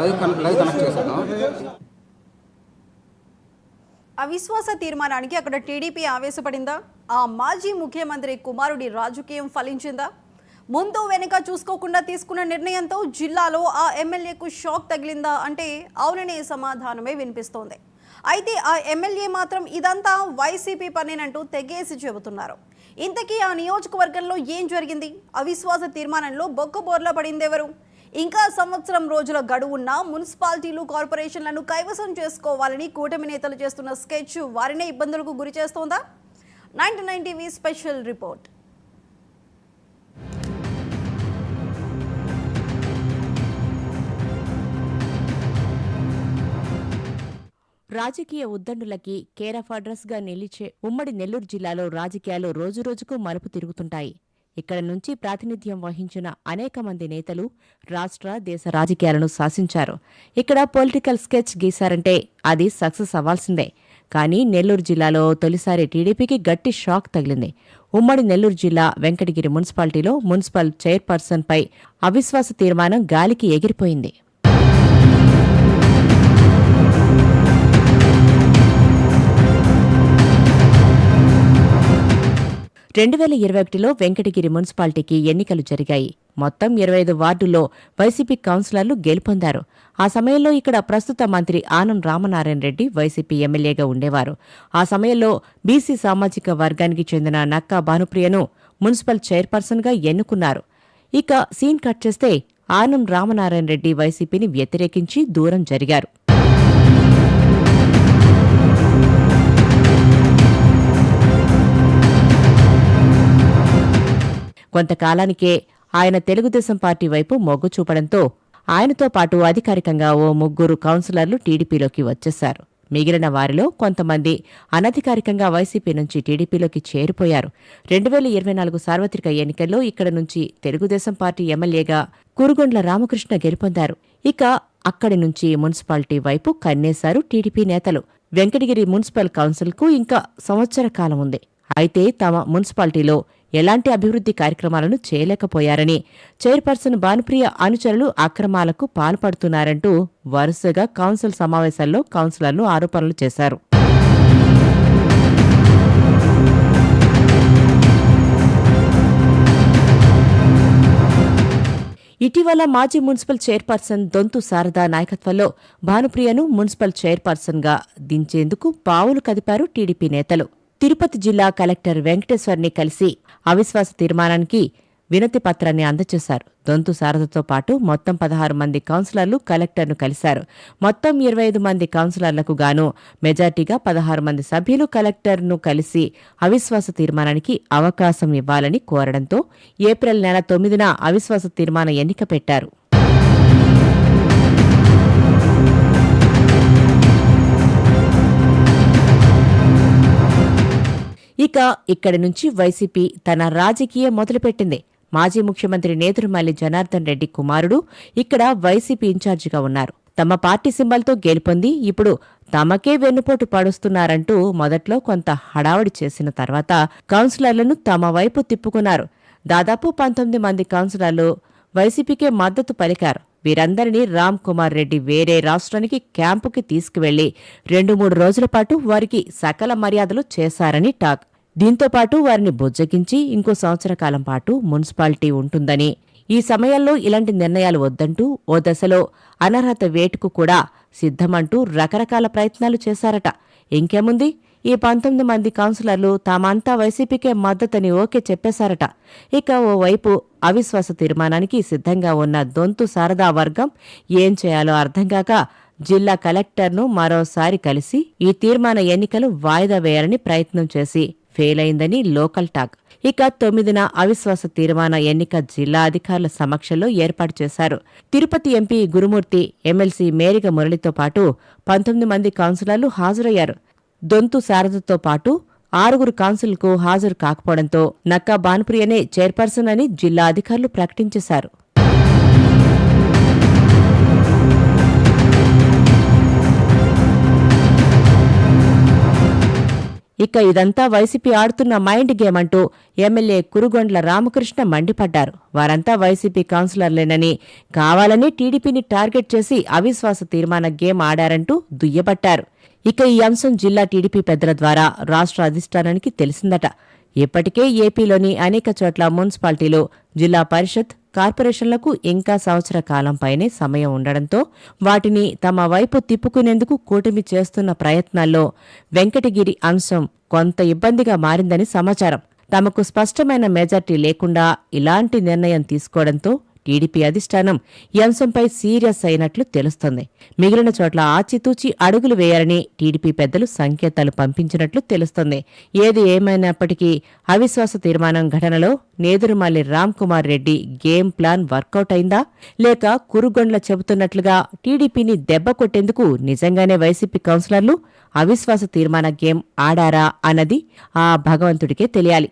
Live connect చేశాను. అవిశ్వాస తీర్మానానికి అక్కడ టీడీపీ ఆవేశపడిందా? ఆ మాజీ ముఖ్యమంత్రి కుమారుడి రాజకీయం ఫలించిందా? ముందు వెనుక చూసుకోకుండా తీసుకున్న నిర్ణయంతో జిల్లాలో ఆ ఎమ్మెల్యేకు షాక్ తగిలిందా అంటే అవుననే సమాధానమే వినిపిస్తోంది. అయితే ఆ ఎమ్మెల్యే మాత్రం ఇదంతా వైసీపీ పనేనంటూ తెగేసి చెబుతున్నారు. ఇంతకీ ఆ నియోజకవర్గంలో ఏం జరిగింది? అవిశ్వాస తీర్మానంలో బొక్కబోర్లా పడిందెవరు? ఇంకా సంవత్సరం రోజుల గడువున్న మున్సిపాలిటీలు, కార్పొరేషన్లను కైవసం చేసుకోవాలని కూటమి నేతలు చేస్తున్న స్కెచ్ వారినే ఇబ్బందులకు గురి చేస్తోందా? 99 టీవీ స్పెషల్ రిపోర్ట్. రాజకీయ ఉద్దండులకి కేర్ ఆఫ్ అడ్రస్ గా నిలిచే ఉమ్మడి నెల్లూరు జిల్లాలో రాజకీయాలు రోజురోజుకు మలుపు తిరుగుతుంటాయి. ఇక్కడ నుంచి ప్రాతినిధ్యం వహించిన అనేక మంది నేతలు రాష్ట్ర, దేశ రాజకీయాలను శాసించారు. ఇక్కడ పొలిటికల్ స్కెచ్ గీశారంటే అది సక్సెస్ అవ్వాల్సిందే. కానీ నెల్లూరు జిల్లాలో తొలిసారి టీడీపీకి గట్టి షాక్ తగిలింది. ఉమ్మడి నెల్లూరు జిల్లా వెంకటగిరి మున్సిపాలిటీలో మున్సిపల్ చైర్పర్సన్పై అవిశ్వాస తీర్మానం గాలికి ఎగిరిపోయింది. 2021లో వెంకటగిరి మున్సిపాలిటీకి ఎన్నికలు జరిగాయి. మొత్తం 25 వార్డుల్లో వైసీపీ కౌన్సిలర్లు గెలుపొందారు. ఆ సమయంలో ఇక్కడ ప్రస్తుత మంత్రి ఆనం రామనారాయణ రెడ్డి వైసీపీ ఎమ్మెల్యేగా ఉండేవారు. ఆ సమయంలో బీసీ సామాజిక వర్గానికి చెందిన నక్కా భానుప్రియను మున్సిపల్ చైర్పర్సన్గా ఎన్నుకున్నారు. ఇక సీన్ కట్ చేస్తే ఆనం రామనారాయణ రెడ్డి వైసీపీని వ్యతిరేకించి దూరం జరిగారు. కొంతకాలానికే ఆయన తెలుగుదేశం పార్టీ వైపు మొగ్గు చూపడంతో ఆయనతో పాటు అధికారికంగా ఓ 3 కౌన్సిలర్లు టీడీపీలోకి వచ్చేశారు. మిగిలిన వారిలో కొంతమంది అనధికారికంగా వైసీపీ నుంచి టీడీపీలోకి చేరిపోయారు. 2024 సార్వత్రిక ఎన్నికల్లో ఇక్కడ నుంచి తెలుగుదేశం పార్టీ ఎమ్మెల్యేగా కురుగొండ్ల రామకృష్ణ గెలుపొందారు. ఇక అక్కడి నుంచి మున్సిపాలిటీ వైపు కన్నేశారు టీడీపీ నేతలు. వెంకటగిరి మున్సిపల్ కౌన్సిల్కు ఇంకా సంవత్సర కాలం ఉంది. అయితే తమ మున్సిపాలిటీలో ఎలాంటి అభివృద్ధి కార్యక్రమాలను చేయలేకపోయారని, చైర్పర్సన్ భానుప్రియ అనుచరులు అక్రమాలకు పాల్పడుతున్నారంటూ వరుసగా కౌన్సిల్ సమావేశాల్లో కౌన్సిలర్లు ఆరోపణలు చేశారు. ఇటీవల మాజీ మున్సిపల్ చైర్పర్సన్ దొంతు శారదా నాయకత్వంలో భానుప్రియను మున్సిపల్ చైర్పర్సన్గా దించేందుకు పావులు కదిపారు టీడీపీ నేతలు. తిరుపతి జిల్లా కలెక్టర్ వెంకటేశ్వర్ని కలిసి అవిశ్వాస తీర్మానానికి వినతి పత్రాన్ని అందజేశారు. దొంతు శారదతో పాటు మొత్తం 16 మంది కౌన్సిలర్లు కలెక్టర్ను కలిశారు. మొత్తం 25 మంది కౌన్సిలర్లకు గాను మెజార్టీగా 16 మంది సభ్యులు కలెక్టర్ను కలిసి అవిశ్వాస తీర్మానానికి అవకాశం ఇవ్వాలని కోరడంతో ఏప్రిల్ నెల 9న అవిశ్వాస తీర్మాన ఎన్నిక పెట్టారు. ఇక ఇక్కడి నుంచి వైసీపీ తన రాజకీయం మొదలుపెట్టింది. మాజీ ముఖ్యమంత్రి నేదురుమల్లి జనార్దన్ రెడ్డి కుమారుడు ఇక్కడ వైసీపీ ఇన్ఛార్జిగా ఉన్నారు. తమ పార్టీ సింబల్తో గెలుపొంది ఇప్పుడు తమకే వెన్నుపోటు పడుస్తున్నారంటూ మొదట్లో కొంత హడావడి చేసిన తర్వాత కౌన్సిలర్లను తమ వైపు తిప్పుకున్నారు. దాదాపు 19 మంది కౌన్సిలర్లు వైసీపీకే మద్దతు పలికారు. వీరందరినీ రామ్ కుమార్ రెడ్డి వేరే రాష్ట్రానికి క్యాంపుకి తీసుకువెళ్లి 2-3 రోజుల పాటు వారికి సకల మర్యాదలు చేశారని టాక్. దీంతోపాటు వారిని బుజ్జగించి ఇంకో సంవత్సర కాలం పాటు మున్సిపాలిటీ ఉంటుందని, ఈ సమయంలో ఇలాంటి నిర్ణయాలు వద్దంటూ ఓ దశలో అనర్హత వేటుకు కూడా సిద్ధమంటూ రకరకాల ప్రయత్నాలు చేశారట. ఇంకేముంది, ఈ 19 మంది కౌన్సిలర్లు తామంతా వైసీపీకే మద్దతని ఓకే చెప్పేశారట. ఇక ఓవైపు అవిశ్వాస తీర్మానానికి సిద్ధంగా ఉన్న దొంతు శారదా వర్గం ఏం చేయాలో అర్థంగాక జిల్లా కలెక్టర్ను మరోసారి కలిసి ఈ తీర్మాన ఎన్నికలు వాయిదా వేయాలని ప్రయత్నం చేసి ఫెయిల్ అయిందని లోకల్ టాక్. ఇక 9న అవిశ్వాస తీర్మాన ఎన్నిక జిల్లా అధికారుల సమక్షంలో ఏర్పాటు చేశారు. తిరుపతి ఎంపీ గురుమూర్తి, ఎమ్మెల్సీ మేరిగ మురళితో పాటు 19 మంది కౌన్సిలర్లు హాజరయ్యారు. దొంతు శారదతో పాటు 6 కౌన్సిల్కు హాజరు కాకపోవడంతో నక్కా భానుప్రియనే చైర్పర్సన్ అని జిల్లా అధికారులు ప్రకటించేశారు. ఇక ఇక ఇదంతా వైసీపీ ఆడుతున్న మైండ్ గేమ్ అంటూ ఎమ్మెల్యే కురుగొండ్ల రామకృష్ణ మండిపడ్డారు. వారంతా వైసీపీ కౌన్సిలర్లేనని, కావాలని టీడీపీని టార్గెట్ చేసి అవిశ్వాస తీర్మాన గేమ్ ఆడారంటూ దుయ్యబట్టారు. ఇక ఈ అంశం జిల్లా టీడీపీ పెద్దల ద్వారా రాష్ట్ర అధిష్టానానికి తెలిసిందట. ఇప్పటికే ఏపీలోని అనేక చోట్ల మున్సిపాలిటీలు, జిల్లా పరిషత్, కార్పొరేషన్లకు ఇంకా సంవత్సర కాలంపైనే సమయం ఉండడంతో వాటిని తమ వైపు తిప్పుకునేందుకు కూటమి చేస్తున్న ప్రయత్నాల్లో వెంకటగిరి అంశం కొంత ఇబ్బందిగా మారిందని సమాచారం. తమకు స్పష్టమైన మెజార్టీ లేకుండా ఇలాంటి నిర్ణయం తీసుకోవడంతో టీడీపీ అధిష్టానం ఈ అంశంపై సీరియస్ అయినట్లు తెలుస్తోంది. మిగిలిన చోట్ల ఆచితూచి అడుగులు వేయాలని టీడీపీ పెద్దలు సంకేతాలు పంపించినట్లు తెలుస్తోంది. ఏది ఏమైనప్పటికీ అవిశ్వాస తీర్మానం ఘటనలో Nedurumalli Ramkumar Reddy game plan work out అయిందా, లేక కురుగొండ్ల చెబుతున్నట్లుగా టీడీపీని దెబ్బ కొట్టేందుకు నిజంగానే వైసీపీ కౌన్సిలర్లు అవిశ్వాస తీర్మాన గేమ్ ఆడారా అన్నది ఆ భగవంతుడికే తెలియాలి.